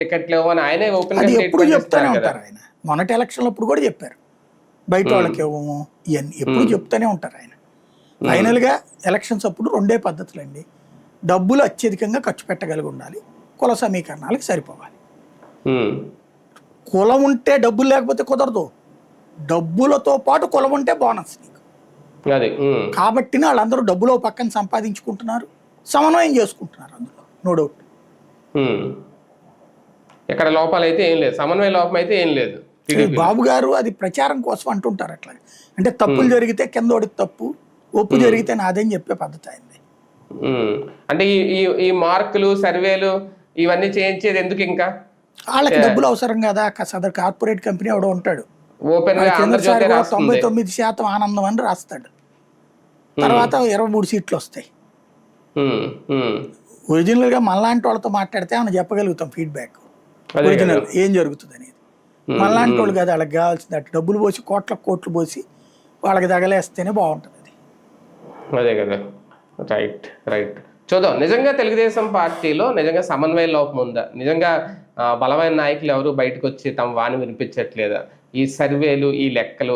Ticket లేవు అని ఆయనే ఓపెన్ గా అది ఎప్పుడు స్టేట్మెంట్ చెప్తానే ఇస్తారు కదా. ఉంటారు ఆయన. మొన్నటి ఎలక్షన్లప్పుడు కూడా చెప్పారు బయట వాళ్ళకి ఇవ్వము ఇవన్నీ ఎప్పుడు చెప్తానే ఉంటారు ఆయన. ఫైనల్గా ఎలక్షన్స్ అప్పుడు రెండే పద్ధతులండి. డబ్బులు అత్యధికంగా ఖర్చు పెట్టగలిగి ఉండాలి, కుల సమీకరణాలకు సరిపోవాలి. కులం ఉంటే డబ్బులు లేకపోతే కుదరదు, డబ్బులతో పాటు కులం ఉంటే బోనస్ నీకు. కాబట్టి వాళ్ళందరూ డబ్బులో పక్కన సంపాదించుకుంటున్నారు, సమన్వయం చేసుకుంటున్నారు అందులో, నో డౌట్. ఇక్కడ లోపాలు అయితే ఏం లేదు, సమన్వయ లోపం అయితే ఏం లేదు. బాబు గారు అది ప్రచారం కోసం అంటుంటారు అట్లా. అంటే తప్పులు జరిగితే కిందోడికి తప్పు, ఒప్పు జరిగితే నాదని చెప్పే పద్ధతి అయింది. అంటే ఈ మార్కులు సర్వేలు ఇవన్నీ చేయించేది ఎందుకు? ఇంకా వాళ్ళకి డబ్బులు అవసరం కదా. సదర్ కార్పొరేట్ కంపెనీ ఎవడో ఉంటాడు, ఓపెన్ గా 99% ఆనందం అని రాస్తాడు, తర్వాత 23 సీట్లు వస్తాయి. ఒరిజినల్ గా మనలాంటి వాళ్ళతో మాట్లాడితే మనం చెప్పగలుగుతాం ఫీడ్బ్యాక్, ఒరిజినల్ ఏం జరుగుతుంది అనేది. మనలాంటి వాళ్ళు కదా, వాళ్ళకి కావాల్సింది అటు డబ్బులు పోసి కోట్లు పోసి వాళ్ళకి తగలేస్తేనే బాగుంటుంది అది. అదే కదా. Right right. చూద్దాం, నిజంగా తెలుగుదేశం పార్టీలో నిజంగా సమన్వయ లోపం ఉందా, నిజంగా బలమైన నాయకులు ఎవరు బయటకు వచ్చి తమ వాణి వినిపించట్లేదా, ఈ సర్వేలు ఈ లెక్కలు